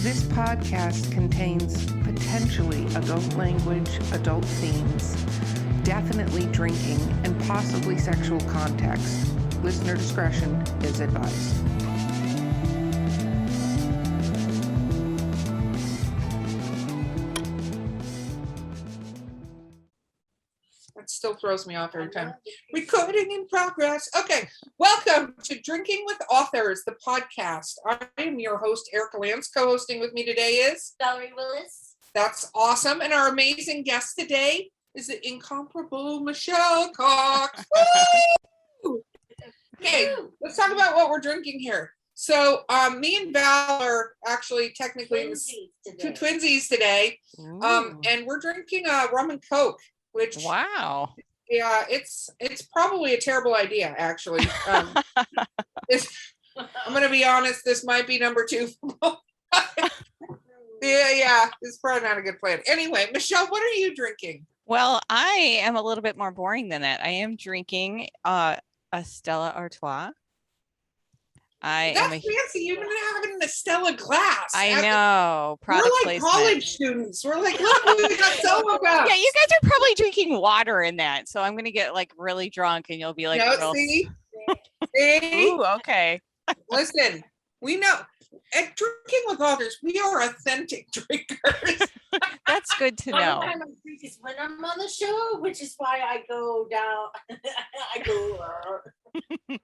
This podcast contains potentially adult language, adult themes, definitely drinking, and possibly sexual context. Listener discretion is advised. That still throws me off every time. Recording in progress. Okay, welcome to Drinking with Authors, the podcast. I am your host, Erica Lance. Co-hosting with me today is Valerie Willis. That's awesome. And our amazing guest today is the incomparable Michelle Cox. Woo! Okay, let's talk about what we're drinking here. So me and Val are actually technically two twinsies today. And we're drinking rum and Coke, which wow. Yeah, it's probably a terrible idea, actually. I'm going to be honest, this might be number 2. Yeah, it's probably not a good plan. Anyway, Michelle, what are you drinking? Well, I am a little bit more boring than that. I am drinking a Stella Artois. That's fancy. You even have it in a Stella glass. I know. Product We're like placement. college students. We're like, look, we got Stella glass. Yeah, you guys are probably drinking water in that. So I'm going to get like really drunk and you'll be like, no, see? Ooh, okay. Listen, we know at Drinking with Authors, we are authentic drinkers. That's good to know. Sometimes I drink is when I'm on the show, which is why I go down. I go.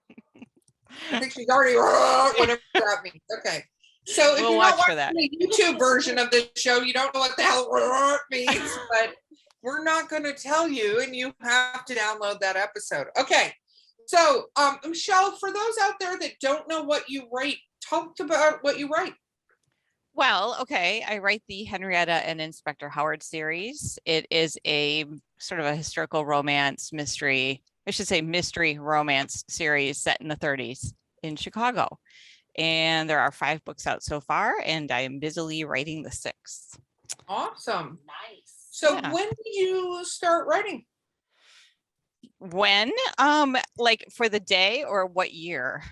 I think she's already whatever that means. Okay. So if We'll you're watch not for watching that. the YouTube version of the show, you don't know what the hell means, but we're not going to tell you, and you have to download that episode. Okay. So, Michelle, for those out there that don't know what you write, talk about what you write. Well, okay. I write the Henrietta and Inspector Howard series. It is a sort of a historical romance mystery. I should say mystery romance series set in the 30s in Chicago. And there are 5 books out so far, and I am busily writing the 6th. Awesome. Nice. So Yeah. when did you start writing? When? Like for the day or what year?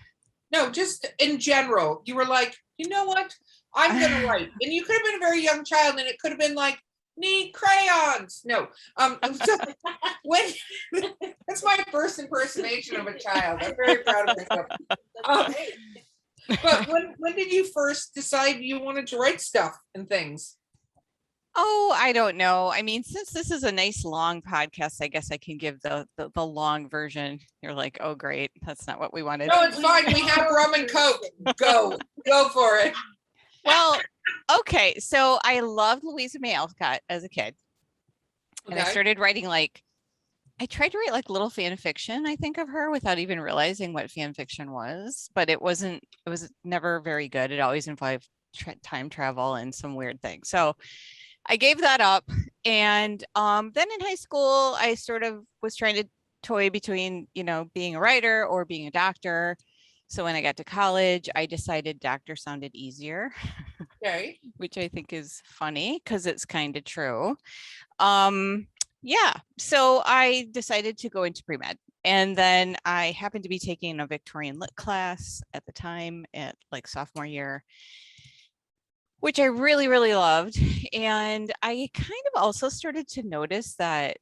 No, just in general. You were like, you know what? I'm going to write. And you could have been a very young child, and it could have been like, need crayons. No. So when that's my first impersonation of a child. I'm very proud of myself. But when did you first decide you wanted to write stuff and things? Oh, I don't know. I mean, since this is a nice long podcast, I guess I can give the long version. You're like, oh, great. That's not what we wanted. No, it's fine. We have rum and Coke. Go for it. Well, okay. So I loved Louisa May Alcott as a kid. And I started writing I tried to write like little fan fiction, I think, of her without even realizing what fan fiction was, but it was never very good. It always involved time travel and some weird things. So I gave that up. And then in high school, I sort of was trying to toy between, being a writer or being a doctor. So when I got to college, I decided doctor sounded easier, Okay. which I think is funny because it's kind of true. Yeah, so I decided to go into pre-med, and then I happened to be taking a Victorian lit class at the time at like sophomore year, which I really, really loved. And I kind of also started to notice that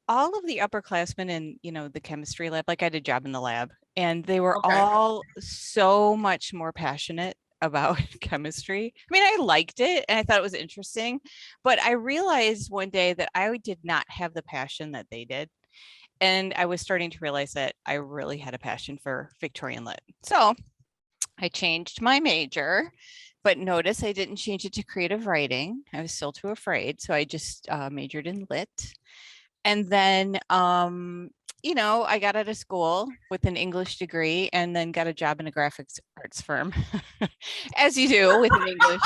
all of the upperclassmen in, the chemistry lab, like I had a job in the lab, and they were all so much more passionate about chemistry. I mean, I liked it and I thought it was interesting, but I realized one day that I did not have the passion that they did. And I was starting to realize that I really had a passion for Victorian lit. So I changed my major, but notice I didn't change it to creative writing. I was still too afraid. So I just majored in lit. And then, I got out of school with an English degree and then got a job in a graphics arts firm, as you do with an English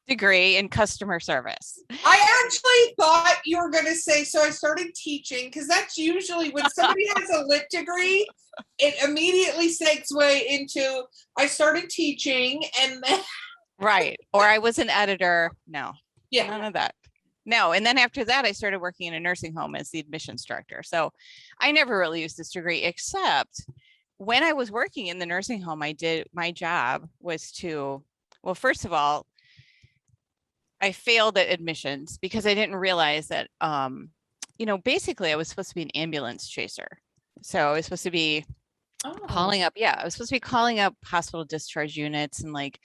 degree in customer service. I actually thought you were going to say, so I started teaching, because that's usually when somebody has a lit degree, it immediately segue into, I started teaching and then. Right. Or I was an editor. No, Yeah. none of that. No. And then after that, I started working in a nursing home as the admissions director. So I never really used this degree, except when I was working in the nursing home, my job was to, well, first of all, I failed at admissions because I didn't realize that, basically I was supposed to be an ambulance chaser. So I was supposed to be calling up, I was supposed to be calling up hospital discharge units and like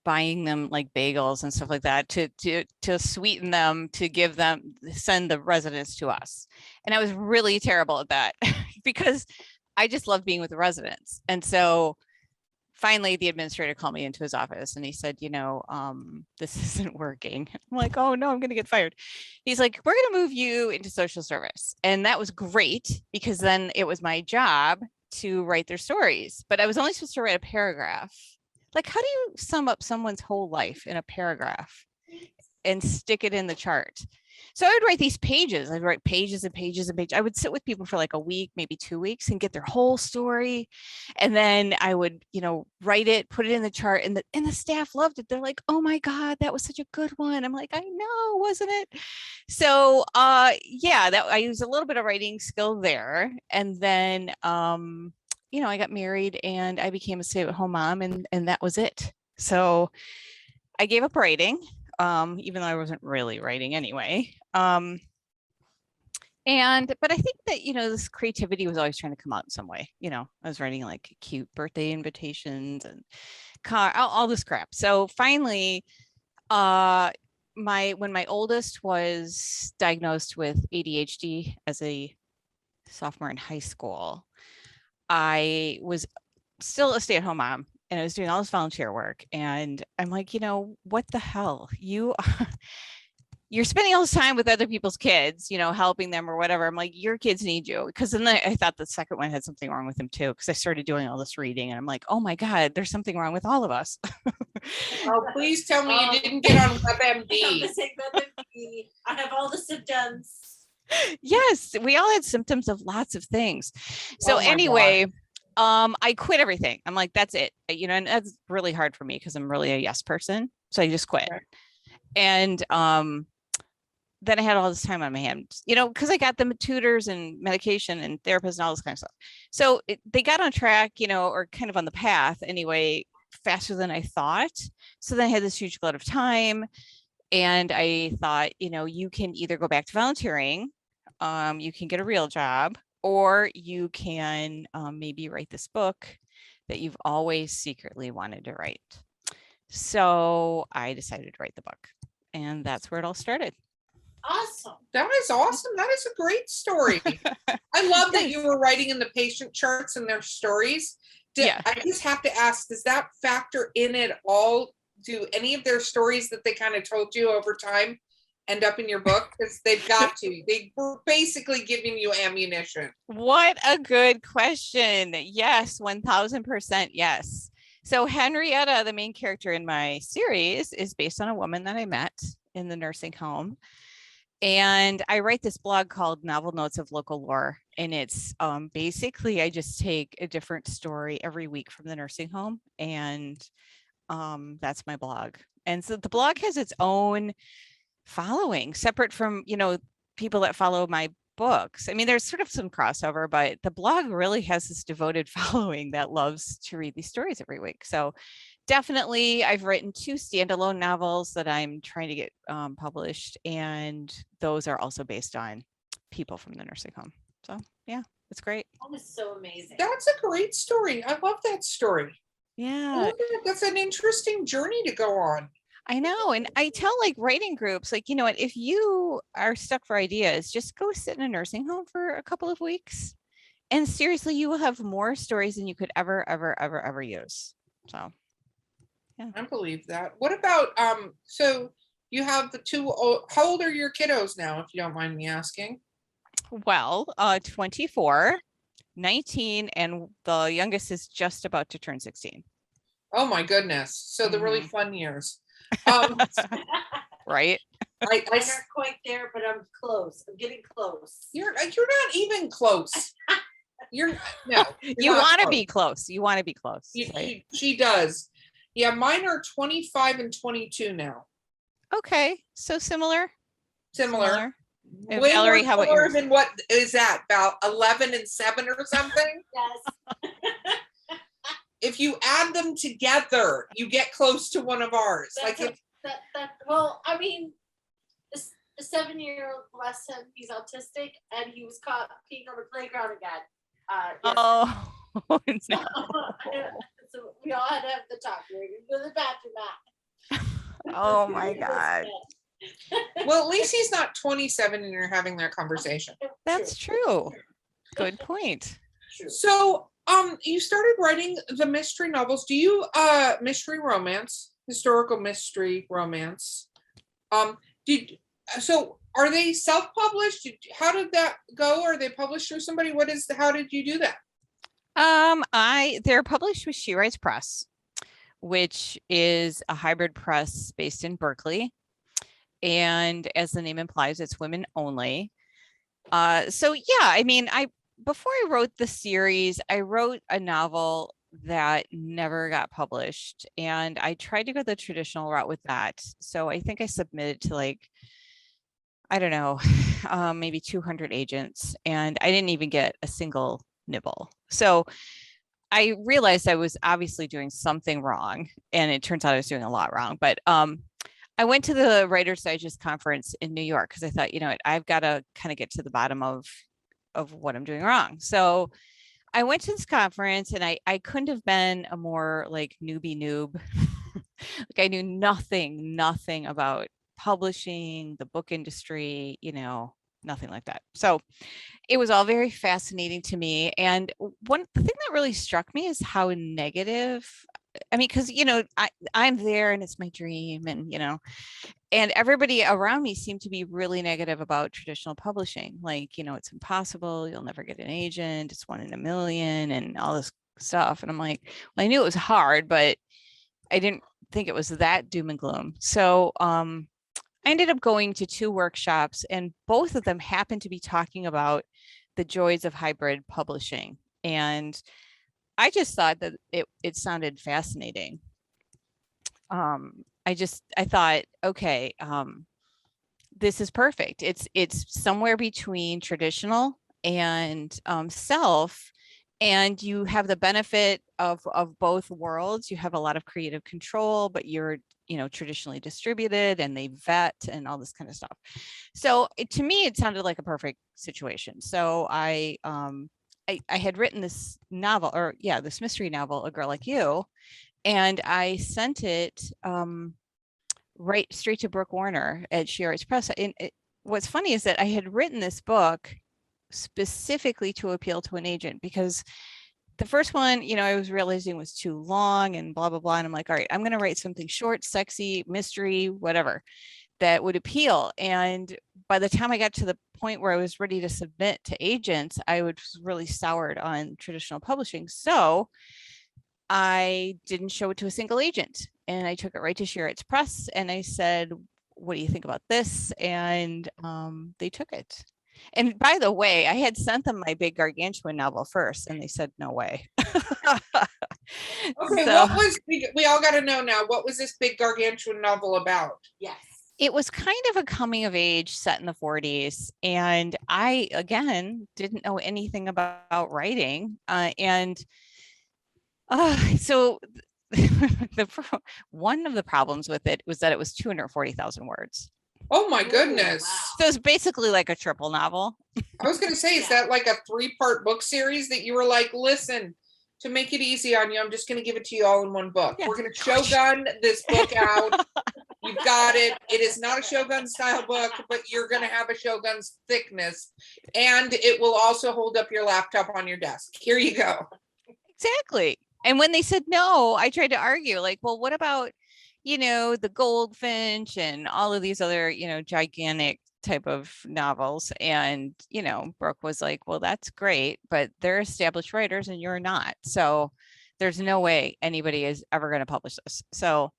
buying them like bagels and stuff like that to sweeten them, to send the residents to us. And I was really terrible at that because I just love being with the residents. And so finally the administrator called me into his office and he said, this isn't working. I'm like, oh no, I'm going to get fired. He's like, we're going to move you into social service. And that was great because then it was my job to write their stories, but I was only supposed to write a paragraph. Like, how do you sum up someone's whole life in a paragraph and stick it in the chart? So I would write these pages. I'd write pages and pages and pages. I would sit with people for like a week, maybe 2 weeks, and get their whole story. And then I would, write it, put it in the chart, and the staff loved it. They're like, "Oh my God, that was such a good one." I'm like, "I know, wasn't it?" So that I used a little bit of writing skill there. And then I got married and I became a stay-at-home mom, and that was it. So I gave up writing. Even though I wasn't really writing anyway. But I think that, this creativity was always trying to come out in some way. I was writing like cute birthday invitations and all this crap. So finally, when my oldest was diagnosed with ADHD as a sophomore in high school, I was still a stay-at-home mom. And I was doing all this volunteer work, and I'm like, what the hell? You're spending all this time with other people's kids, helping them or whatever. I'm like, your kids need you. Because then I thought the second one had something wrong with him too, because I started doing all this reading, and I'm like, oh my God, there's something wrong with all of us. Oh, please tell me you didn't get on WebMD. I have all the symptoms. Yes, we all had symptoms of lots of things. So anyway. God. I quit everything. I'm like, that's it. And that's really hard for me because I'm really a yes person. So I just quit. Right. And then I had all this time on my hands, because I got the tutors and medication and therapists and all this kind of stuff. So they got on track, or kind of on the path anyway, faster than I thought. So then I had this huge glut of time. And I thought, you can either go back to volunteering, you can get a real job, or you can maybe write this book that you've always secretly wanted to write. So I decided to write the book, and that's where it all started. Awesome. That is awesome. That is a great story. I love that you were writing in the patient charts and their stories. I just have to ask, does that factor in at all? Do any of their stories that they kind of told you over time end up in your book? Because they've got to. They were basically giving you ammunition. What a good question. Yes, 1000% yes. So Henrietta, the main character in my series, is based on a woman that I met in the nursing home. And I write this blog called Novel Notes of Local Lore. And it's basically, I just take a different story every week from the nursing home. And that's my blog. And so the blog has its own following, separate from, people that follow my books. I mean, there's sort of some crossover, but the blog really has this devoted following that loves to read these stories every week. So definitely, I've written 2 standalone novels that I'm trying to get published, and those are also based on people from the nursing home. So yeah, it's great. That was so amazing. That's a great story. I love that story. Yeah, that's an interesting journey to go on. I know. And I tell like writing groups, like, if you are stuck for ideas, just go sit in a nursing home for a couple of weeks. And seriously, you will have more stories than you could ever use. So, yeah. I believe that. What about, so you have the 2, how old are your kiddos now, if you don't mind me asking? Well, 24, 19, and the youngest is just about to turn 16. Oh my goodness. So the really fun years. Right. I'm not quite there, but I'm close. I'm getting close. You're not even close. You want to be close. You want to be close. Right? She does. Yeah, mine are 25 and 22 now. Okay, so similar. Way Valerie, more than what is that? About 11 and 7 or something? Yes. if you add them together, you get close to one of ours. That's Like, well, I mean, the 7-year-old, bless him, he's autistic, and he was caught peeing on the playground again. Oh, no. So we all had to have the talk. We're gonna go to the bathroom now. Oh my God. well, at least he's not 27 and you're having that conversation. That's true. Good point. True. So, you started writing the mystery novels. Do you mystery romance, historical mystery romance? So are they self-published? How did that go? Are they published through somebody? How did you do that? They're published with She Writes Press, which is a hybrid press based in Berkeley. And as the name implies, it's women only. So yeah, I mean, before I wrote the series, I wrote a novel that never got published, and I tried to go the traditional route with that. So I think I submitted to like, I don't know, maybe 200 agents, and I didn't even get a single nibble. So I realized I was obviously doing something wrong, and it turns out I was doing a lot wrong. But I went to the Writers Digest conference in New York because I thought, you know what, I've got to kind of get to the bottom of what I'm doing wrong. So I went to this conference, and I couldn't have been a more like newbie noob. Like I knew nothing about publishing, the book industry, you know, nothing like that. So it was all very fascinating to me. And the thing that really struck me is how negative, I mean, because, you know, I'm there and it's my dream, and, you know, and everybody around me seemed to be really negative about traditional publishing. Like, you know, it's impossible. You'll never get an agent. It's 1 in a million and all this stuff. And I'm like, well, I knew it was hard, but I didn't think it was that doom and gloom. So, I ended up going to 2 workshops, and both of them happened to be talking about the joys of hybrid publishing. And I just thought that it sounded fascinating. I thought, okay, this is perfect. It's somewhere between traditional and self, and you have the benefit of both worlds. You have a lot of creative control, but you're, you know, traditionally distributed, and they vet and all this kind of stuff. So to me, it sounded like a perfect situation. So I had written this novel, or yeah, this mystery novel, A Girl Like You, and I sent it right straight to Brooke Warner at She Writes Press. And what's funny is that I had written this book specifically to appeal to an agent, because the first one, you know, I was realizing was too long and blah, blah, blah. And I'm like, all right, I'm going to write something short, sexy, mystery, whatever, that would appeal. And by the time I got to the point where I was ready to submit to agents, I was really soured on traditional publishing. So I didn't show it to a single agent, and I took it right to She Writes Press, and I said, what do you think about this? And they took it. And by the way, I had sent them my big gargantuan novel first, and they said, no way. Okay, So, we all got to know now, what was this big gargantuan novel about? Yes. it was kind of a coming of age set in the 40s. And I, again, didn't know anything about writing. So one of the problems with it was that it was 240,000 words. Oh my Ooh, goodness. wow. So it's basically like a triple novel. I was going to say, is that like a 3-part book series that you were like, listen, to make it easy on you, I'm just going to give it to you all in one book. Yeah. We're going to Shogun this book out. You've got it. It is not a Shogun style book, but you're going to have a Shogun's thickness, and it will also hold up your laptop on your desk. Here you go. Exactly. And when they said no, I tried to argue, like, well, what about, you know, the Goldfinch and all of these other, you know, gigantic type of novels? And, you know, Brooke was like, well, that's great, but they're established writers and you're not. So there's no way anybody is ever going to publish this. So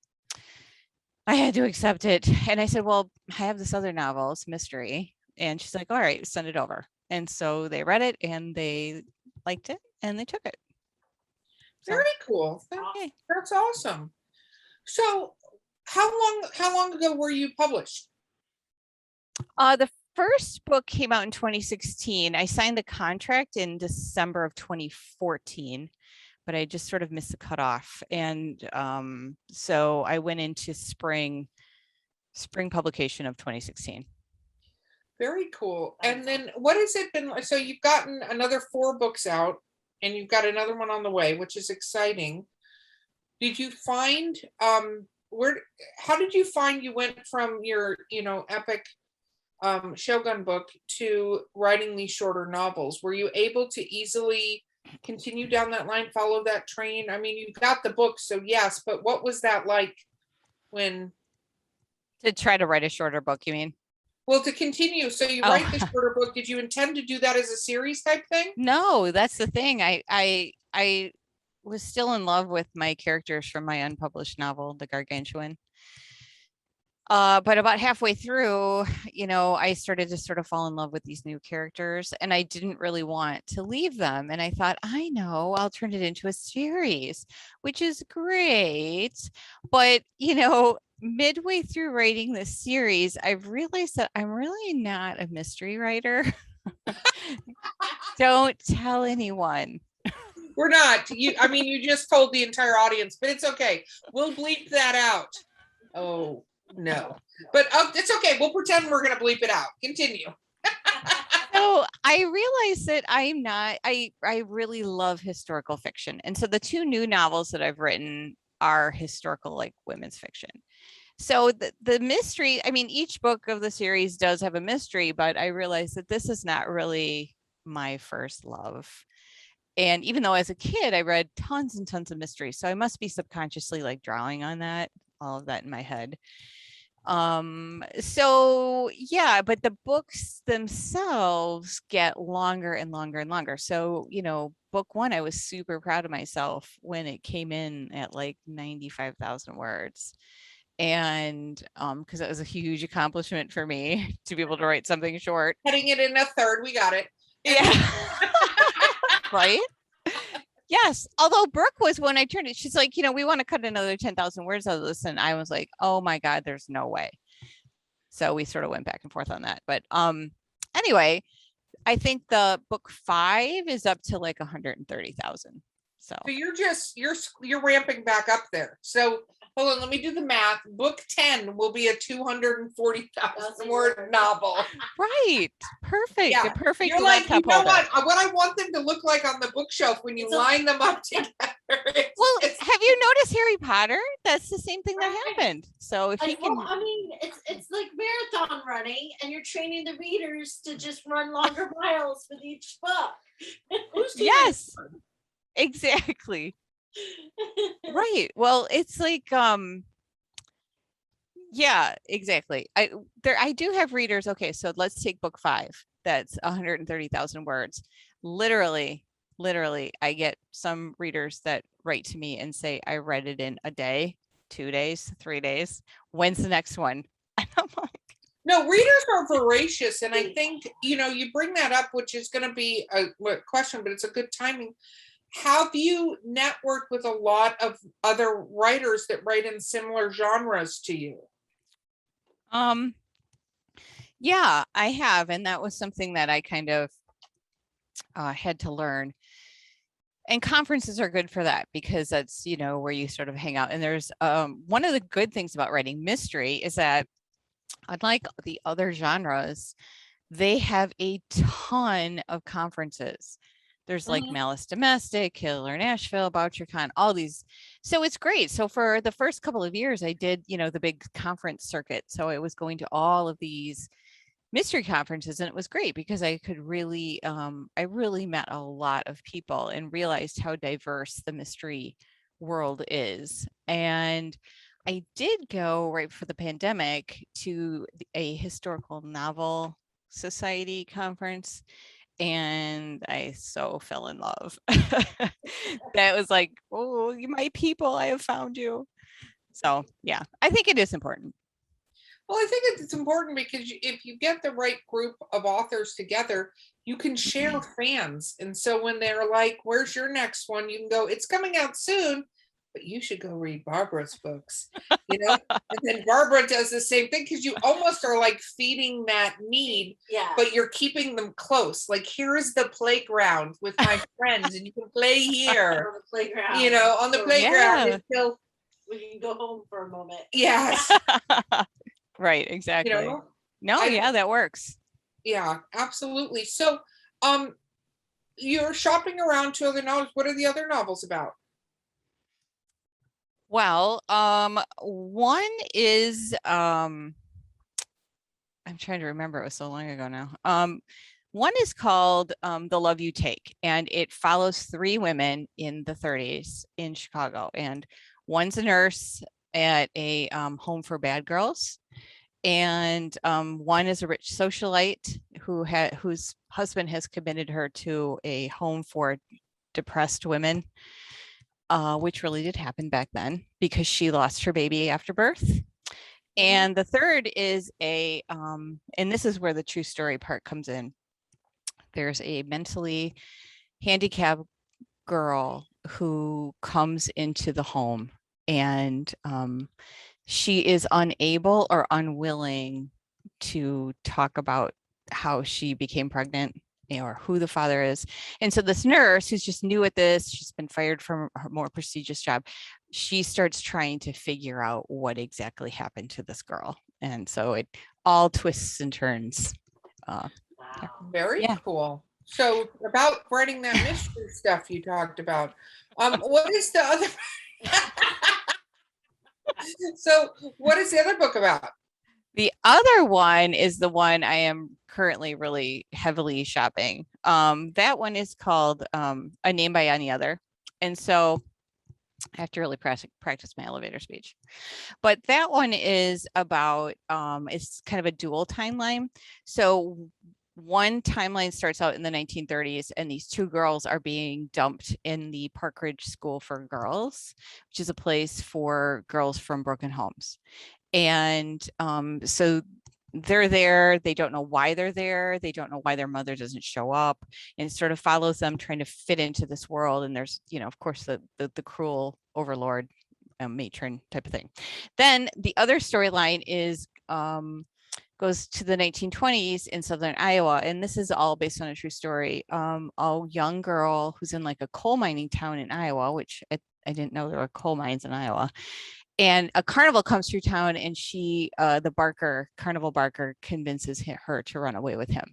I had to accept it. And I said, well, I have this other novel, it's mystery. And she's like, all right, send it over. And so they read it and they liked it and they took it. So, Very cool. okay. That's awesome. So how long ago were you published? The first book came out in 2016. I signed the contract in December of 2014, but I just sort of missed the cutoff. And so I went into spring publication of 2016. Very cool. And then what has it been like? So you've gotten another 4 books out and you've got another one on the way, which is exciting. Did you find how did you find you went from your, epic Shogun book to writing these shorter novels? Were you able to easily continue down that line, follow that train? I mean, you got the book, so yes, but what was that like when To try to write a shorter book, you mean? Well, to continue, so you write this shorter book. Did you intend to do that as a series type thing? No, that's the thing. I was still in love with my characters from my unpublished novel, The Gargantuan. But about halfway through, I started to sort of fall in love with these new characters, and I didn't really want to leave them. And I thought, I know, I'll turn it into a series, which is great. But, midway through writing this series, I've realized that I'm really not a mystery writer. Don't tell anyone. We're not. You just told the entire audience, but it's okay. We'll bleep that out. Oh, no. But it's okay. We'll pretend we're going to bleep it out. Continue. So I realized that I'm not, I really love historical fiction. And so the 2 new novels that I've written are historical, like women's fiction. So the mystery, each book of the series does have a mystery, but I realized that this is not really my first love. And even though as a kid, I read tons and tons of mysteries, so I must be subconsciously like drawing on that, all of that in my head. So yeah, but the books themselves get longer and longer and longer. So, book 1, I was super proud of myself when it came in at like 95,000 words. And because that was a huge accomplishment for me to be able to write something short. Cutting it in a third, we got it. Yeah. Right? Yes. Although Brooke was, when I turned it, she's like, we want to cut another 10,000 words out of this. And I was like, oh my God, there's no way. So we sort of went back and forth on that. But anyway, I think the book 5 is up to like 130,000. So you're ramping back up there. So hold on, let me do the math. Book 10 will be a 240,000 word novel. Right. Perfect. Yeah. A perfect You're like, laptop holder. What I want them to look like on the bookshelf when you line them up together. Have you noticed Harry Potter? That's the same thing that happened. So if you can, it's like marathon running, and you're training the readers to just run longer miles with each book. Yes, exactly. Right. Well, it's like, yeah, exactly. I do have readers. Okay, so let's take book 5. That's 130,000 words. Literally, I get some readers that write to me and say, I read it in a day, 2 days, 3 days. When's the next one? And I'm like, no, readers are voracious. And I think, you bring that up, which is going to be a question, but it's a good timing. Have you networked with a lot of other writers that write in similar genres to you? Yeah, I have. And that was something that I kind of had to learn. And conferences are good for that, because that's, where you sort of hang out. And there's one of the good things about writing mystery is that, unlike the other genres, they have a ton of conferences. There's like Malice Domestic, Killer Nashville, BoucherCon, all these. So it's great. So for the first couple of years, I did, the big conference circuit. So I was going to all of these mystery conferences, and it was great because I could really, I really met a lot of people and realized how diverse the mystery world is. And I did go right before the pandemic to a historical novel society conference, and I so fell in love. That was like, oh, my people, I have found you. So yeah, I think it is important. Well, I think it's important because if you get the right group of authors together, you can share fans. And so when they're like, where's your next one? You can go, it's coming out soon. but you should go read Barbara's books, you know? And then Barbara does the same thing because you almost are like feeding that need, Yeah. but you're keeping them close. Like, here is the playground with my friends, and you can play here, On the playground. you know, on the Or playground Yeah. until, we can go home for a moment. yes, Right, you exactly. know? No, I- yeah, that works. Yeah, absolutely. So, you're shopping around to other novels. What are the other novels about? Well, one is I'm trying to remember, it was so long ago now. One is called The Love You Take, and it follows three women in the 30s in Chicago, and one's a nurse at a home for bad girls, and one is a rich socialite whose husband has committed her to a home for depressed women, which really did happen back then because she lost her baby after birth. And the third is and this is where the true story part comes in. There's a mentally handicapped girl who comes into the home, and she is unable or unwilling to talk about how she became pregnant or who the father is. And so this nurse, who's just new at this, she's been fired from her more prestigious job, she starts trying to figure out what exactly happened to this girl. And so it all twists and turns. Wow. Very Yeah. cool. So, about writing that mystery stuff you talked about, what is the other? So, what is the other book about? The other one is the one I am currently really heavily shopping. That one is called A Name by Any Other. And so I have to really practice my elevator speech. But that one is about, it's kind of a dual timeline. So one timeline starts out in the 1930s, and these two girls are being dumped in the Park Ridge School for Girls, which is a place for girls from broken homes. And so they're there, they don't know why they're there, they don't know why their mother doesn't show up, and it sort of follows them trying to fit into this world. And there's, you know, of course, the cruel overlord, matron type of thing. Then the other storyline is goes to the 1920s in southern Iowa, and this is all based on a true story. A young girl who's in like a coal mining town in Iowa, which I didn't know there were coal mines in Iowa. And a carnival comes through town, and she, the carnival barker, convinces her to run away with him.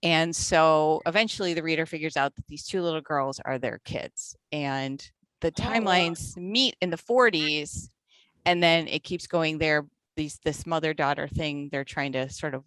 And so eventually the reader figures out that these two little girls are their kids, and the timelines meet in the 40s, and then it keeps going there. This mother-daughter thing, they're trying to sort of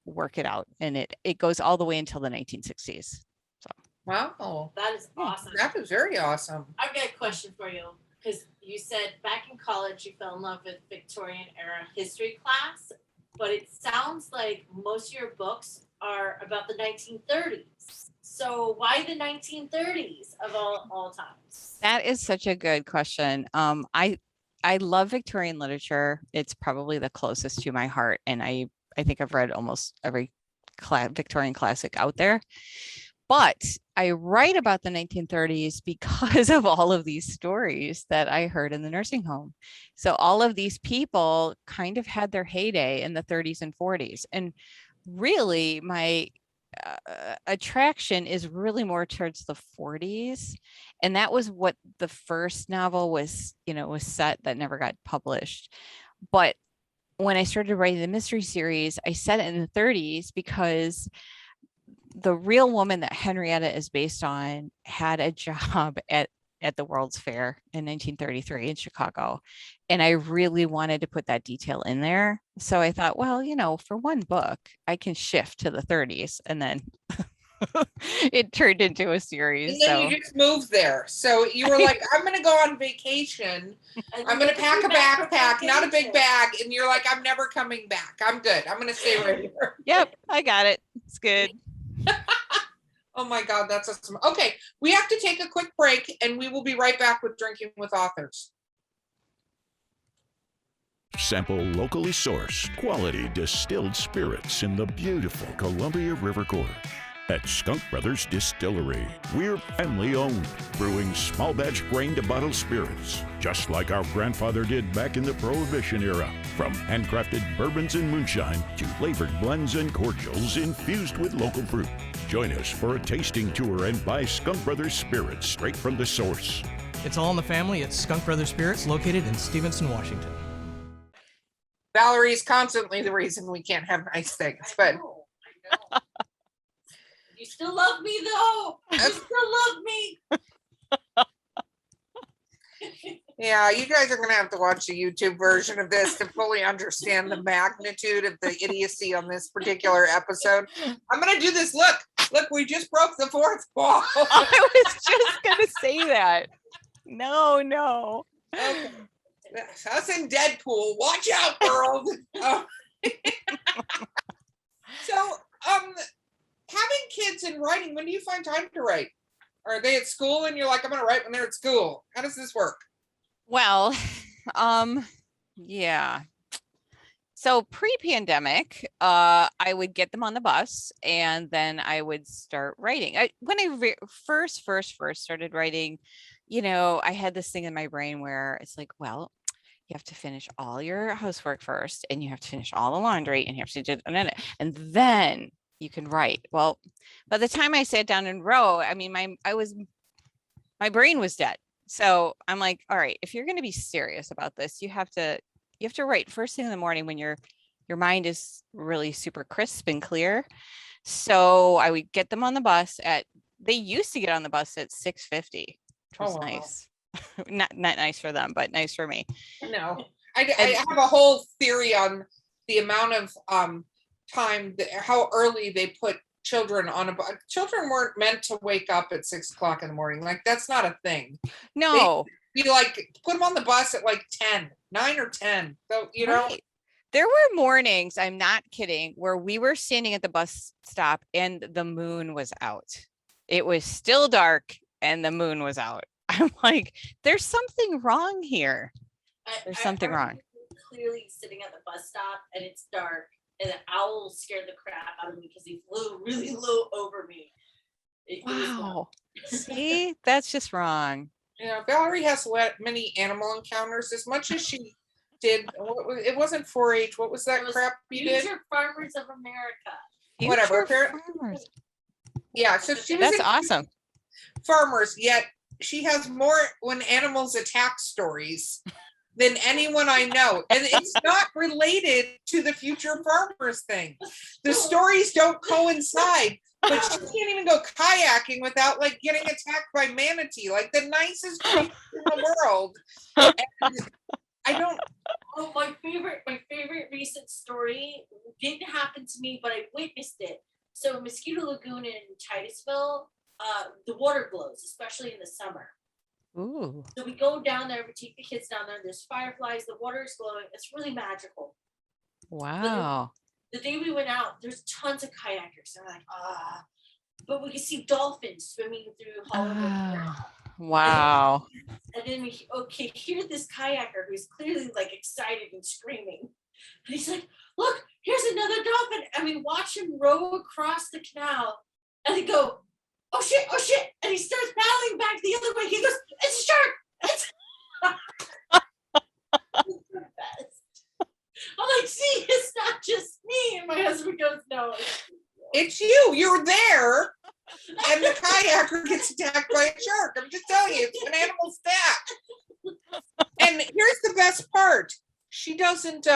work it out, and it goes all the way until the 1960s. So Wow, That is awesome. that is very awesome. I've got a question for you, because you said back in college you fell in love with Victorian era history class, but it sounds like most of your books are about the 1930s. So why the 1930s of all times? that is such a good question. I love Victorian literature. It's probably the closest to my heart, and I think I've read almost every Victorian classic out there. But I write about the 1930s because of all of these stories that I heard in the nursing home. So all of these people kind of had their heyday in the 30s and 40s. And really, my attraction is really more towards the 40s. And that was what the first novel was, was set, that never got published. But when I started writing the mystery series, I set it in the 30s because the real woman that Henrietta is based on had a job at the World's Fair in 1933 in Chicago. And I really wanted to put that detail in there. So I thought, well, for one book, I can shift to the 30s. And then it turned into a series. And then you just moved there. So you were like, I'm going to go on vacation. I'm going to pack a backpack, not a big bag. And you're like, I'm never coming back. I'm good. I'm going to stay right here. Yep, I got it. It's good. Oh my God, that's awesome. Okay, we have to take a quick break, and we will be right back with Drinking with Authors. Sample locally sourced, quality distilled spirits in the beautiful Columbia River Gorge. At Skunk Brothers Distillery, we're family owned, brewing small batch grain to bottle spirits, just like our grandfather did back in the Prohibition era. From handcrafted bourbons and moonshine to flavored blends and cordials infused with local fruit. Join us for a tasting tour and buy Skunk Brothers spirits straight from the source. It's all in the family at Skunk Brothers Spirits, located in Stevenson, Washington. Valerie's constantly the reason we can't have nice things, but I know. You still love me though. You still love me. yeah, you guys are gonna have to watch the YouTube version of this to fully understand the magnitude of the idiocy on this particular episode. I'm gonna do this. Look, we just broke the fourth wall. I was just gonna say that. No. Okay. Us in Deadpool. Watch out, world. So, having kids and writing, when do you find time to write? Are they at school and you're like, I'm gonna write when they're at school? How does this work? Well, yeah. So pre-pandemic, I would get them on the bus and then I would start writing. When I first started writing, I had this thing in my brain where it's like, well, you have to finish all your housework first and you have to finish all the laundry and you have to do it and then you can write. Well, by the time I sat down and wrote, I mean, my brain was dead. So I'm like, all right, if you're going to be serious about this, you have to write first thing in the morning when your mind is really super crisp and clear. So I would get them on the bus they used to get on the bus at 6:50, which was nice. Not nice for them, but nice for me. No, I have a whole theory on the amount of time, how early they put children on a bus. Children weren't meant to wake up at 6 o'clock in the morning. Like, that's not a thing. No. You like put them on the bus at like 9 or 10. So, Right. There were mornings, I'm not kidding, where we were standing at the bus stop and the moon was out. It was still dark and the moon was out. I'm like, there's something wrong here. There's something wrong. Clearly sitting at the bus stop and it's dark and an owl scared the crap out of me because he flew really low over me. Wow. See, that's just wrong. Valerie has many animal encounters as much as she did. It wasn't 4-H. What was that crap you did? Future Farmers of America. Whatever. Future farmers. Yeah, so she was That's awesome. Farmers, yet she has more when animals attack stories than anyone I know. And it's not related to the Future Farmers thing. The stories don't coincide, but she can't even go kayaking without like getting attacked by manatee, like the nicest creature in the world. And I don't. Oh, my favorite recent story didn't happen to me, but I witnessed it. So Mosquito Lagoon in Titusville, the water glows, especially in the summer. Ooh. So we go down there, we take the kids down there, there's fireflies, the water is glowing. It's really magical. Wow. The day we went out, there's tons of kayakers. They're like, but we can see dolphins swimming through Hollywood. Wow. And then we hear this kayaker who's clearly like excited and screaming. And he's like, look, here's another dolphin. And we watch him row across the canal and they go, oh shit. And he starts paddling back the other way. He goes, it's a shark. It's the best. I'm like, see, it's not just me. And my husband goes, no. It's you. You're there. And the kayaker gets attacked by a shark. I'm just telling you, it's an animal stat. And here's the best part. She doesn't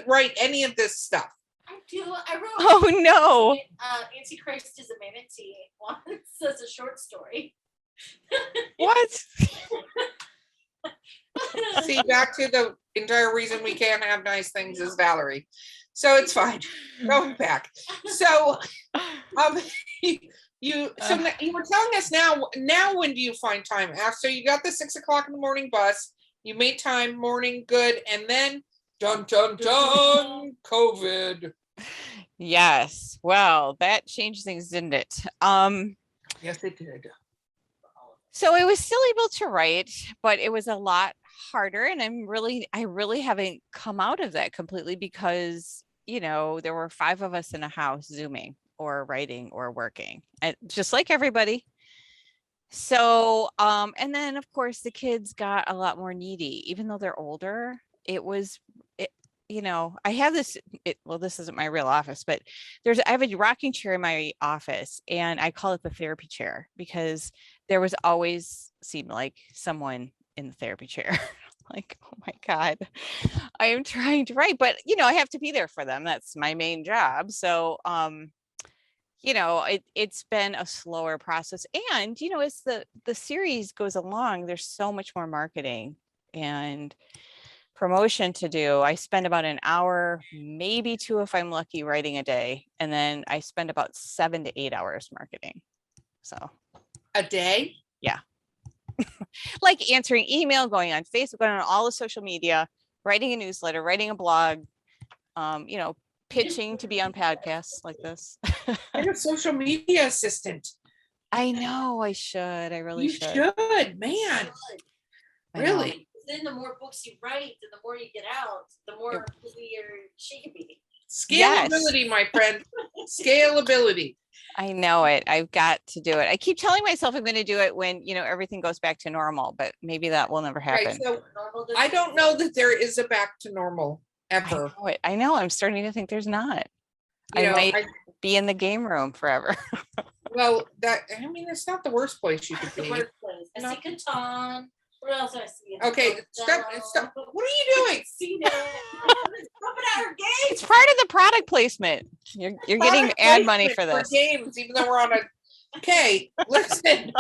write any of this stuff. I do. I wrote. Oh no. Antichrist is a manatee once as a short story. What? See, back to the entire reason we can't have nice things is Valerie. So it's fine. Going back. So you were telling us now when do you find time? After you got the 6 o'clock in the morning bus, you made time, morning, good, and then dun dun dun COVID. Yes. Well, that changed things, didn't it? Yes, it did. So I was still able to write, but it was a lot harder. And I really haven't come out of that completely because, there were 5 of us in a house Zooming. or writing or working, just like everybody. So, and then of course the kids got a lot more needy, even though they're older. I have this, well, this isn't my real office, but I have a rocking chair in my office, and I call it the therapy chair because there was always seemed like someone in the therapy chair. Like, oh my God, I am trying to write, but I have to be there for them. That's my main job. So, it's been a slower process. And, as the series goes along, there's so much more marketing and promotion to do. I spend about an hour, maybe 2 if I'm lucky, writing a day. And then I spend about 7 to 8 hours marketing. So a day? Yeah. Like answering email, going on Facebook, going on all the social media, writing a newsletter, writing a blog, pitching to be on podcasts like this. You're a social media assistant. I know I should. I really You should. should, man. Really? Then the more books you write and the more you get out, the more busier she can be. Scalability, my friend. Scalability. I know it. I've got to do it. I keep telling myself I'm going to do it when, everything goes back to normal, but maybe that will never happen. Right, so I don't know that there is a back to normal ever. I know. I'm starting to think there's not. I might be in the game room forever. Well, it's not the worst place you could be. The worst place. I see Catan. What else I see? Okay, stop. What are you doing? Seen it. It's part of the product placement. You're getting ad money for this. Games, even though we're on a. Okay, listen.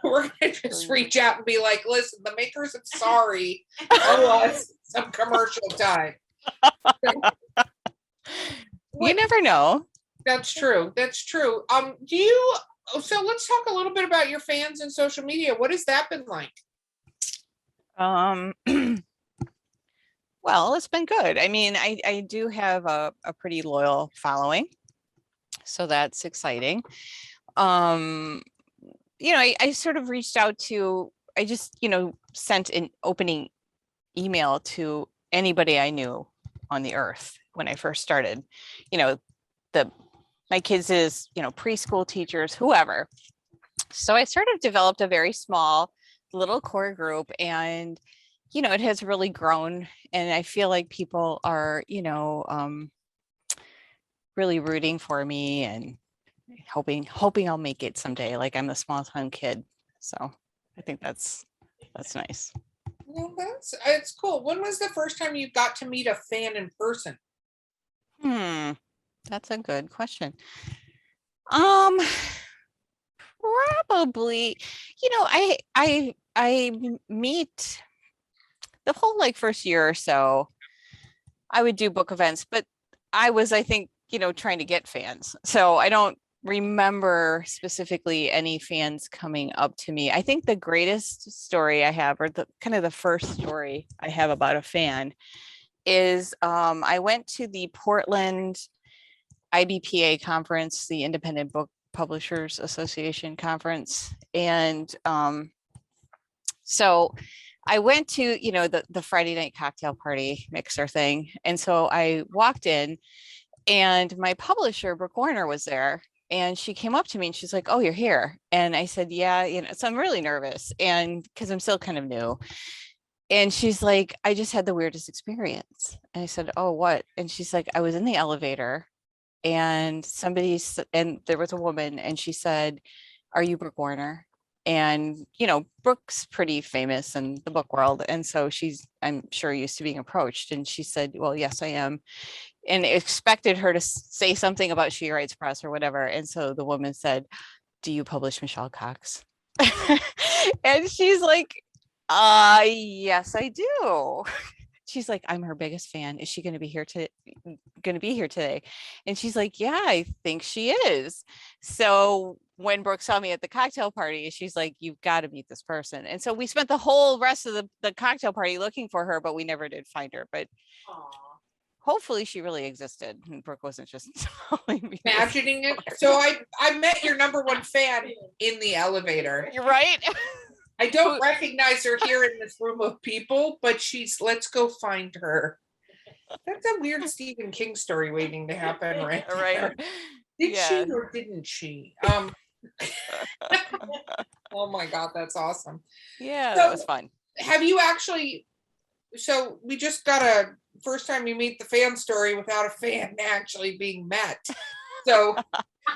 We're gonna just reach out and be like, listen, the makers of Sorry owe us some commercial time. You never know. That's true. So let's talk a little bit about your fans and social media. What has that been like? Well, it's been good. I mean, I do have a pretty loyal following, so that's exciting. I sort of reached out to, I just, sent an opening email to anybody I knew on the earth when I first started, my kids is, preschool teachers, whoever. So I sort of developed a very small little core group, and, it has really grown. And I feel like people are, really rooting for me and hoping I'll make it someday. Like I'm a small town kid. So I think that's nice. Well, it's cool. When was the first time you got to meet a fan in person? That's a good question. Probably, I meet the whole first year or so, I would do book events, but I think, trying to get fans. So I don't remember specifically any fans coming up to me. I think the greatest story I have, or the first story I have about a fan is, I went to the Portland IBPA conference, the Independent Book Publishers Association conference. And so I went to, the Friday night cocktail party mixer thing. And so I walked in, and my publisher, Brooke Warner, was there. And she came up to me and she's like, "Oh, you're here." And I said, "Yeah." So I'm really nervous, and because I'm still kind of new. And she's like, "I just had the weirdest experience." And I said, "Oh, what?" And she's like, "I was in the elevator, and and there was a woman, and she said, 'Are you Brooke Warner?' And, Brooke's pretty famous in the book world. And so I'm sure, used to being approached. And she said, 'Well, yes, I am.' And expected her to say something about She Writes Press or whatever. And so the woman said, 'Do you publish Michelle Cox?' And she's like, yes, I do." She's like, "I'm her biggest fan. Is she going to be here today? And she's like, "Yeah, I think she is." So when Brooke saw me at the cocktail party, she's like, "You've got to meet this person." And so we spent the whole rest of the cocktail party looking for her, but we never did find her. But hopefully she really existed, and Brooke wasn't just telling me. Imagining it. So I met your number one fan in the elevator. You're right. I don't recognize her here in this room of people, but let's go find her. That's a weird Stephen King story waiting to happen, right? Right. Did Yeah. she or didn't she? Oh my God, that's awesome. Yeah, So that was fun. have you actually, so we just got a first time you meet the fan story without a fan actually being met. So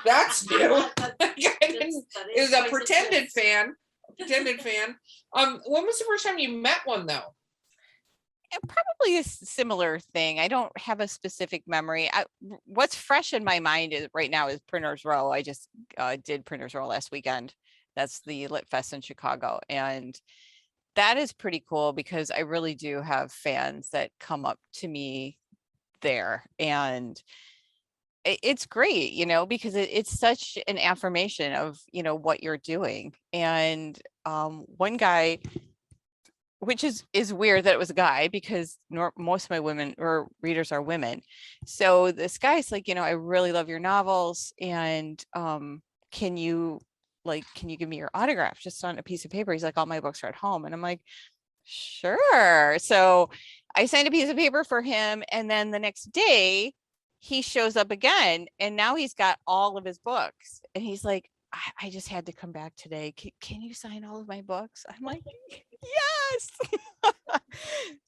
that's new. It was a pretended fan. When was the first time you met one though? Probably a similar thing. I don't have a specific memory. What's fresh in my mind is right now is Printers Row. I just did Printers Row last weekend. That's the Lit Fest in Chicago. And that is pretty cool because I really do have fans that come up to me there. And it's great, because it's such an affirmation of, what you're doing. And one guy, which is weird that it was a guy because most of my women or readers are women. So this guy's like, I really love your novels, and can you give me your autograph just on a piece of paper? He's like, all my books are at home. And I'm like, sure. So I signed a piece of paper for him, and then the next day he shows up again, and now he's got all of his books, and he's like, I just had to come back today. Can you sign all of my books? I'm like, yes.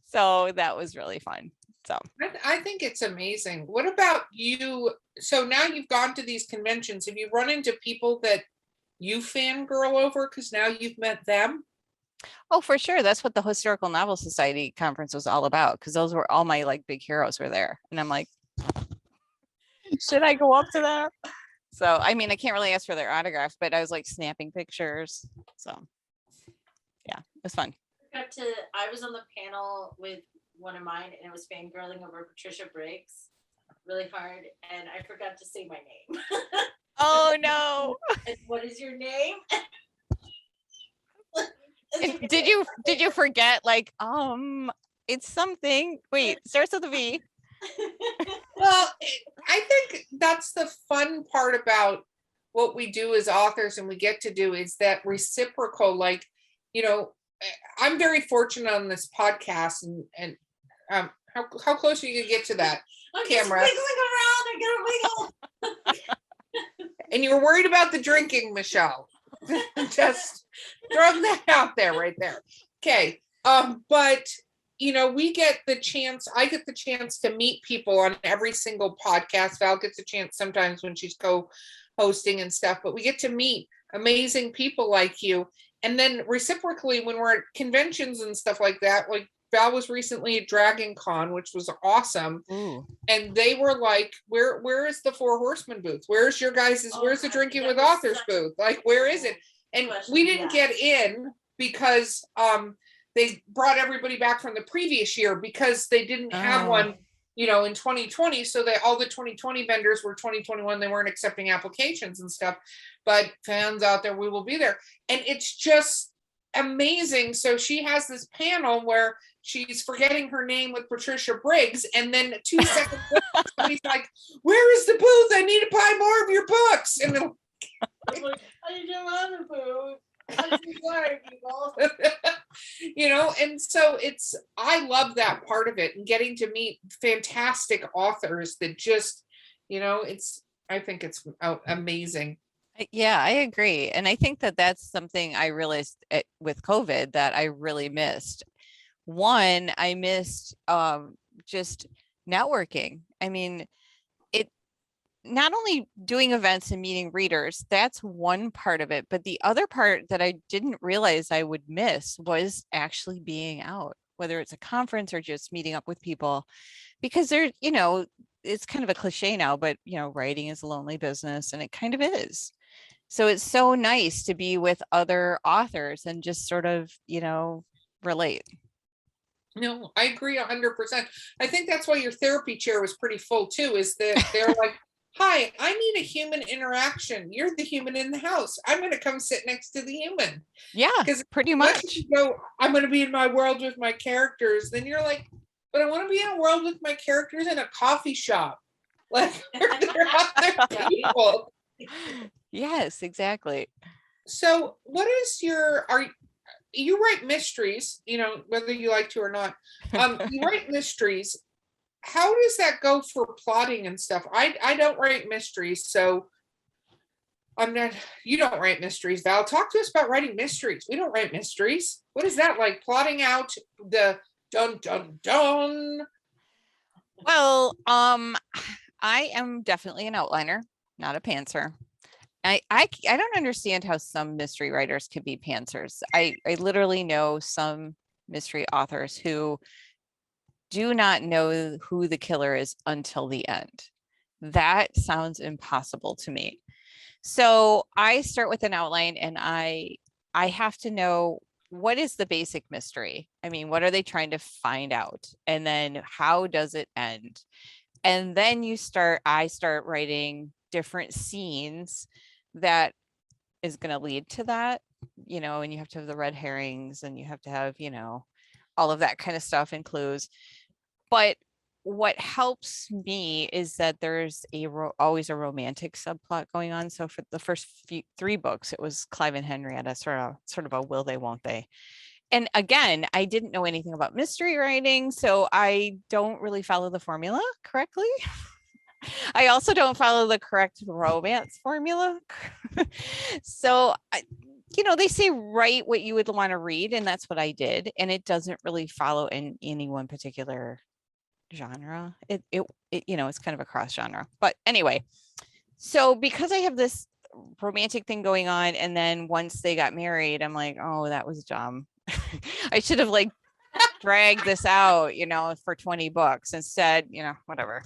So that was really fun. So I think it's amazing. What about you? So now you've gone to these conventions. Have you run into people that you fangirl over because now you've met them? Oh, for sure. That's what the Historical Novel Society conference was all about, because those were all my like big heroes were there. And I'm like, should I go up to that? So, I mean, I can't really ask for their autograph, but I was like snapping pictures. So, yeah, it was fun. I was on the panel with one of mine, and it was fangirling over Patricia Briggs really hard, and I forgot to say my name. Oh no! And what is your name? Did you forget? Like, it's something. Wait, starts with a V. Well, I think that's the fun part about what we do as authors, and we get to do is that reciprocal, like, I'm very fortunate on this podcast, and how close are you gonna get to that camera? Just wiggling around, I gotta wiggle. And you were worried about the drinking, Michelle. Just throwing that out there right there. Okay. But we get the chance, I get the chance to meet people on every single podcast. Val gets a chance sometimes when she's co-hosting and stuff, but we get to meet amazing people like you. And then reciprocally, when we're at conventions and stuff like that, like Val was recently at Dragon Con, which was awesome. Ooh. And they were like, where is the Four Horsemen booth? Where's your guys', where's the Drinking with Authors booth? Like, where is it? And we didn't get in because they brought everybody back from the previous year because they didn't have one, in 2020. So all the 2020 vendors were 2021. They weren't accepting applications and stuff. But fans out there, we will be there. And it's just amazing. So she has this panel where she's forgetting her name with Patricia Briggs, and then 2 seconds later, somebody's like, where is the booth? I need to buy more of your books. And I'm like, I need to run the booth. I'm sorry, people. And so I love that part of it, and getting to meet fantastic authors that just, I think it's amazing. Yeah, I agree. And I think that that's something I realized with COVID that I really missed. One, I missed just networking. I mean, not only doing events and meeting readers, that's one part of it, but the other part that I didn't realize I would miss was actually being out, whether it's a conference or just meeting up with people, because they're, it's kind of a cliche now, but writing is a lonely business, and it kind of is. So it's so nice to be with other authors and just sort of, relate. No, I agree 100%. I think that's why your therapy chair was pretty full too, is that they're like, hi, I need a human interaction. You're the human in the house. I'm going to come sit next to the human. Yeah, because pretty much. I'm going to be in my world with my characters. Then you're like, but I want to be in a world with my characters in a coffee shop. Like, they're other people. Yes, exactly. So what is you write mysteries, whether you like to or not. You write mysteries. how does that go for plotting and stuff? I don't write mysteries, so I'm not, you don't write mysteries, Val. Talk to us about writing mysteries. We don't write mysteries. What is that like, plotting out the dun dun dun? Well, I am definitely an outliner, not a pantser. I don't understand how some mystery writers can be pantsers. I literally know some mystery authors who do not know who the killer is until the end. That sounds impossible to me. So I start with an outline, and I have to know, what is the basic mystery? I mean, what are they trying to find out? And then how does it end? And then I start writing different scenes that is going to lead to that, and you have to have the red herrings, and you have to have, all of that kind of stuff and clues. But what helps me is that there's always a romantic subplot going on. So for the first 3 books, it was Clive and Henrietta, sort of a will they, won't they. And again, I didn't know anything about mystery writing, so I don't really follow the formula correctly. I also don't follow the correct romance formula. So, they say write what you would want to read, and that's what I did. And it doesn't really follow in any one particular genre. It's kind of a cross genre. But anyway, so because I have this romantic thing going on, and then once they got married, I'm like, oh, that was dumb. I should have dragged this out, for 20 books instead, whatever.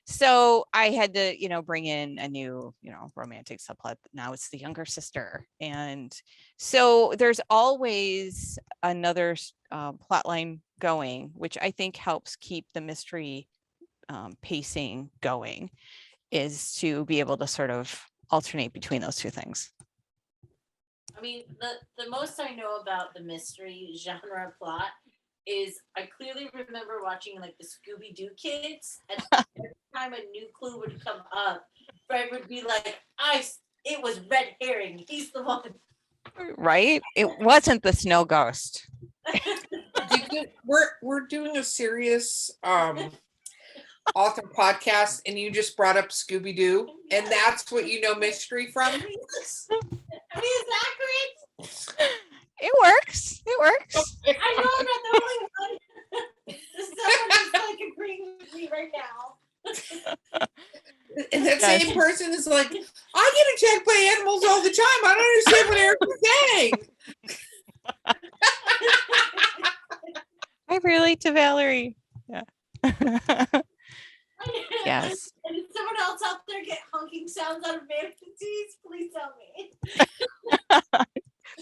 So I had to, bring in a new, romantic subplot. Now it's the younger sister. And so there's always another plot line going, which I think helps keep the mystery pacing going, is to be able to sort of alternate between those two things. I mean, the most I know about the mystery genre plot is I clearly remember watching the Scooby-Doo kids, and every time a new clue would come up, Fred would be like, it was red herring. He's the one. Right? It wasn't the snow ghost. We're doing a serious author podcast, and you just brought up Scooby-Doo, and that's what you know mystery from? I mean, is that great? It works. I know I'm not the only one. Someone is agreeing with me right now. And that same person is like, I get attacked by animals all the time. I don't understand what Eric is saying. I relate to Valerie. Yeah. Yes. And if someone else out there get honking sounds out of manatees, please tell me.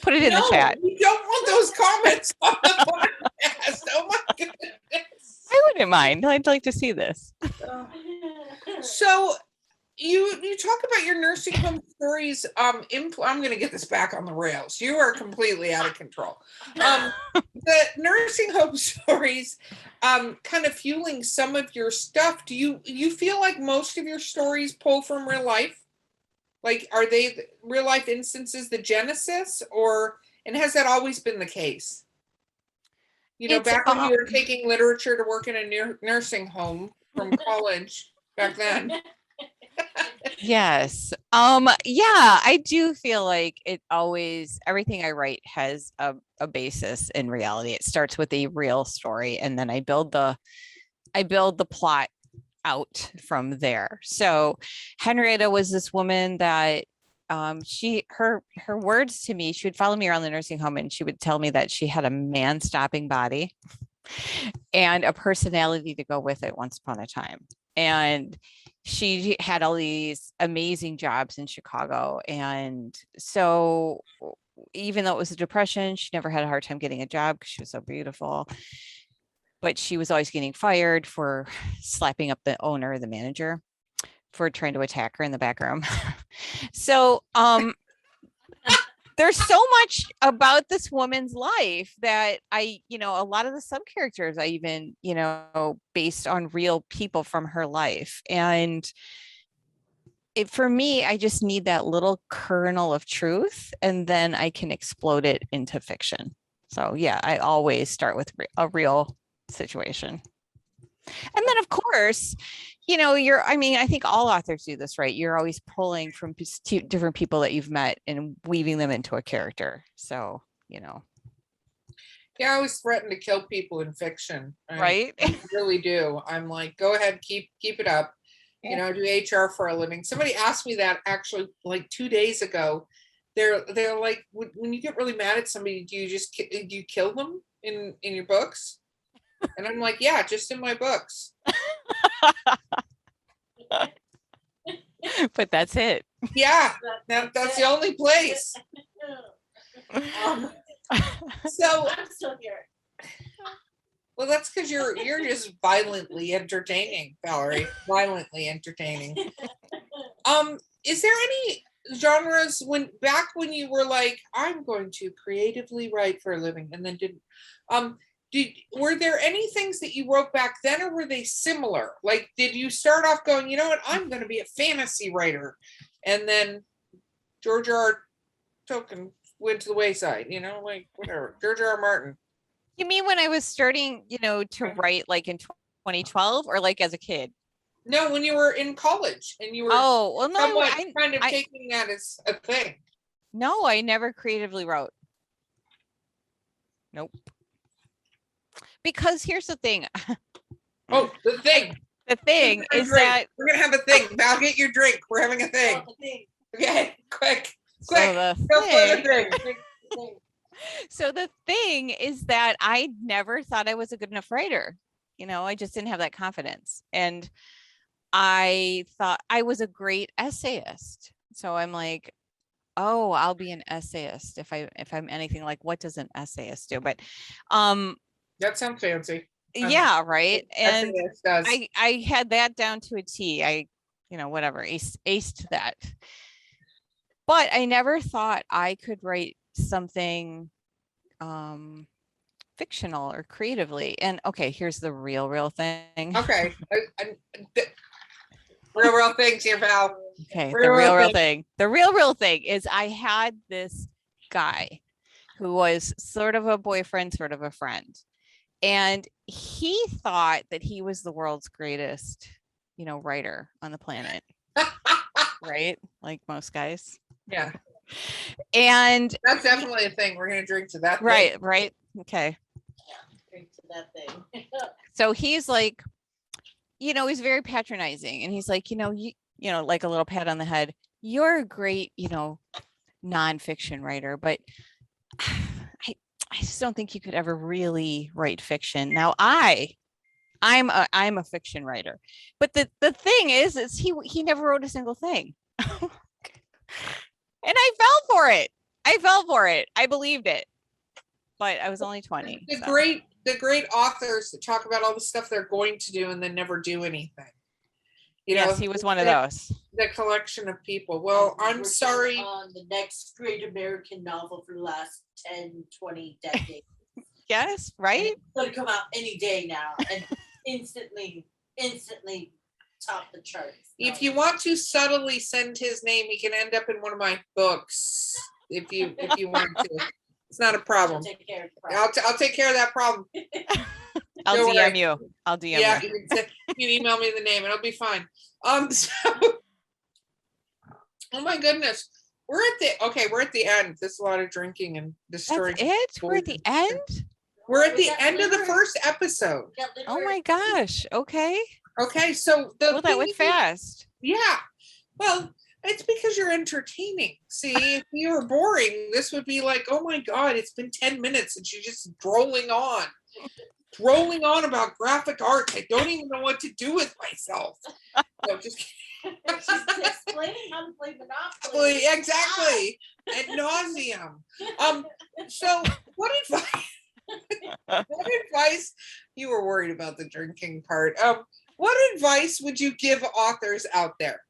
Put it in the chat. We don't want those comments on the podcast. Oh my goodness. I wouldn't mind. I'd like to see this. So you talk about your nursing home stories. I'm going to get this back on the rails. You are completely out of control. The nursing home stories kind of fueling some of your stuff. Do you feel like most of your stories pull from real life? Like, are they real life instances, the genesis, and has that always been the case? Back when you were taking literature to work in a nursing home from college back then. Yes. Yeah, I do feel like everything I write has a basis in reality. It starts with a real story, and then I build the plot out from there. So Henrietta was this woman that her words to me, she would follow me around the nursing home, and she would tell me that she had a man-stopping body and a personality to go with it once upon a time. And she had all these amazing jobs in Chicago. And so even though it was a depression, she never had a hard time getting a job because she was so beautiful. But she was always getting fired for slapping up the owner, the manager, for trying to attack her in the back room. So there's so much about this woman's life that a lot of the sub characters I even, based on real people from her life. And for me, I just need that little kernel of truth, and then I can explode it into fiction. So yeah, I always start with a real situation. And then of course, I think all authors do this, right? You're always pulling from different people that you've met and weaving them into a character. So, Yeah, I always threaten to kill people in fiction. right? I really do. I'm like, go ahead, keep it up. I do HR for a living. Somebody asked me that actually like 2 days ago. They're like, when you get really mad at somebody, do you kill them in your books? And I'm like, yeah, just in my books. But that's it. Yeah, that's the only place. So I'm still here. well, that's because you're just violently entertaining, Valerie. Violently entertaining. Is there any genres when you were like, I'm going to creatively write for a living, and then didn't? Were there any things that you wrote back then, or were they similar? Like, did you start off going, you know what, I'm going to be a fantasy writer, and then George R. Tolkien went to the wayside, like whatever, George R. Martin? You mean when I was starting, to write like in 2012 or like as a kid? No, when you were in college and you were no, kind of taking that as a thing. No, I never creatively wrote. Nope. Because here's the thing. Oh, the thing. The thing is that we're gonna have a thing. Val, get your drink. We're having a thing. Okay, quick. So the So the thing is that I never thought I was a good enough writer. I just didn't have that confidence. And I thought I was a great essayist. So I'm like, oh, I'll be an essayist if I'm anything like, what does an essayist do? But that sounds fancy. Yeah, right. And does. I had that down to a T. I, whatever, aced that. But I never thought I could write something fictional or creatively. And okay, here's the real thing. Okay. Real things here, Val. Okay, the real thing. The real thing is I had this guy who was sort of a boyfriend, sort of a friend. And he thought that he was the world's greatest, writer on the planet. Right? Like most guys. Yeah. And that's definitely a thing. We're going to drink to that. Right, thing. right. Okay. Yeah, drink to that thing. So he's like, he's very patronizing. And he's like, you like a little pat on the head. You're a great, nonfiction writer, but I just don't think you could ever really write fiction. Now I'm a fiction writer, but the thing is he never wrote a single thing. And I fell for it. I believed it, but I was only 20. The great authors that talk about all the stuff they're going to do and then never do anything. Yes, he was one of those. The collection of people. Well, I'm sorry. On the next great American novel for the last 10, 20 decades. Yes, right? And it's going to come out any day now and instantly top the charts. If you want to subtly send his name, he can end up in one of my books. If you want to, it's not a problem. I'll take care of that problem. I'll DM you. I'll DM you. You can email me the name and it'll be fine. So, oh my goodness. We're at the end. There's a lot of drinking and destroying. That's it? We're at the end? We're at the end of the first episode. Oh my gosh. Okay. Okay, so that went fast. Yeah. Well, it's because you're entertaining. See, if you were boring, this would be like, oh my God, it's been 10 minutes and she's just drolling on about graphic arts. I don't even know what to do with myself. So just She's explaining how to play Monopoly. Exactly. Ad nauseum. So what advice, you were worried about the drinking part. What advice would you give authors out there?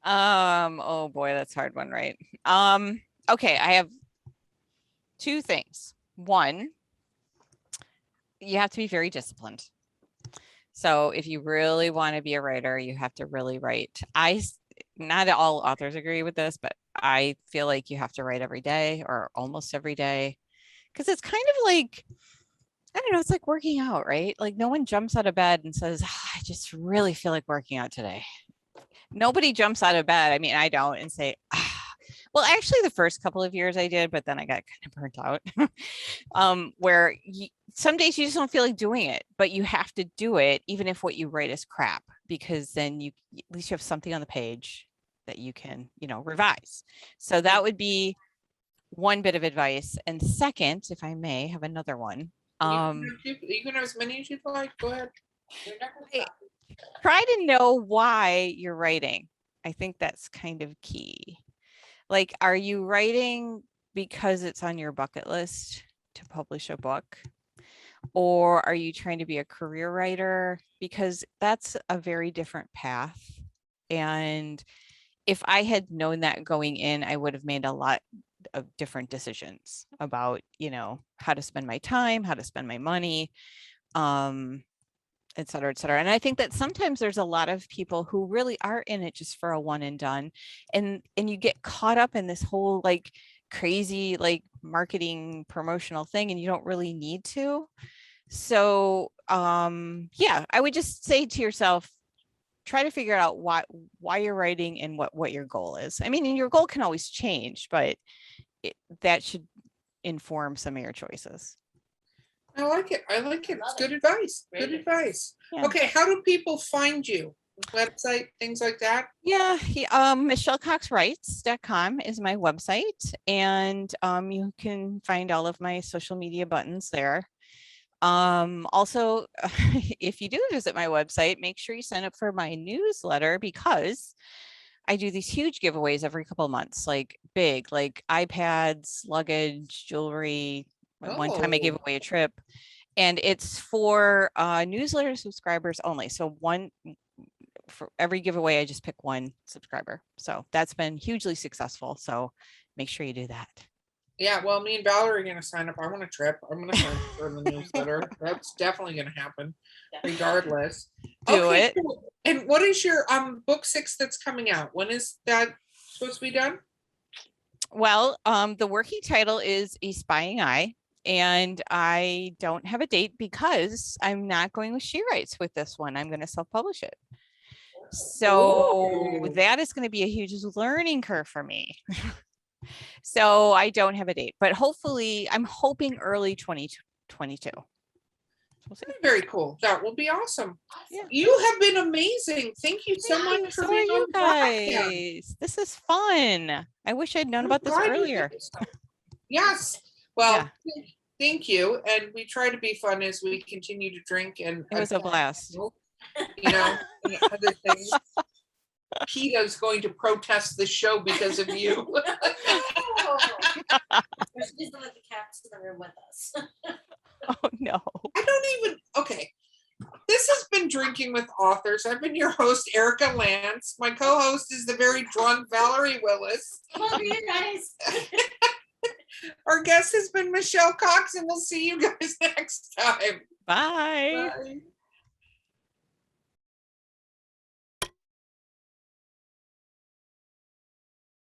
Oh boy, that's a hard one, right? Okay, I have two things. One, you have to be very disciplined. So if you really want to be a writer, you have to really write. Not all authors agree with this, but I feel like you have to write every day or almost every day, because it's kind of like I don't know, it's like working out, right? Like no one jumps out of bed and says, "Ah, I just really feel like working out today." Nobody jumps out of bed. I mean, I don't and say, well, actually the first couple of years I did, but then I got kind of burnt out. Where some days you just don't feel like doing it, but you have to do it, even if what you write is crap, because then you at least you have something on the page that you can, revise. So that would be one bit of advice. And second, if I may have another one, You can have as many as you'd like. Go ahead. You're never Hey. stop. try to know why you're writing. I think that's kind of key. Like, are you writing because it's on your bucket list to publish a book? Or are you trying to be a career writer? Because that's a very different path. And if I had known that going in, I would have made a lot of different decisions about, how to spend my time, how to spend my money, et cetera, et cetera. And I think that sometimes there's a lot of people who really are in it just for a one and done. And you get caught up in this whole like crazy, like marketing promotional thing, and you don't really need to. So yeah, I would just say to yourself, try to figure out why you're writing and what your goal is. I mean, and your goal can always change, but that should inform some of your choices. I like it. I like it. It's Love good it. advice. Great Good advice. Yeah. Okay, how do people find you? Website, things like that? Yeah, MichelleCoxWrites.com is my website, and you can find all of my social media buttons there. Also, if you do visit my website, make sure you sign up for my newsletter, because I do these huge giveaways every couple of months, like big, like iPads, luggage, jewelry. One time I gave Oh. away a trip, and it's for newsletter subscribers only. So for every giveaway, I just pick one subscriber. So that's been hugely successful. So make sure you do that. Yeah, well, me and Valerie are gonna sign up. I want a trip. I'm gonna sign up for the newsletter. That's definitely gonna happen, regardless. Do it. Cool. And what is your book 6 that's coming out? When is that supposed to be done? Well, the working title is A Spying Eye, and I don't have a date because I'm not going with She Writes with this one. I'm going to self-publish it. So Ooh. that is going to be a huge learning curve for me. So I don't have a date, but hopefully I'm hoping early 2022. We'll see. Very cool. That will be awesome. Yeah. You have been amazing. Thank you so much for So are being on you the podcast. guys. This is fun. I wish I'd known I'm about this glad you earlier. did this. Yes. Well, thank you. And we try to be fun as we continue to drink. And It was a blast. and other things. PETA's going to protest the show because of you. She doesn't let the cats in the room with us. Oh no. Okay. This has been Drinking with Authors. I've been your host, Erica Lance. My co-host is the very drunk Valerie Willis. Come over here, guys. Our guest has been Michelle Cox, and we'll see you guys next time. Bye. Bye.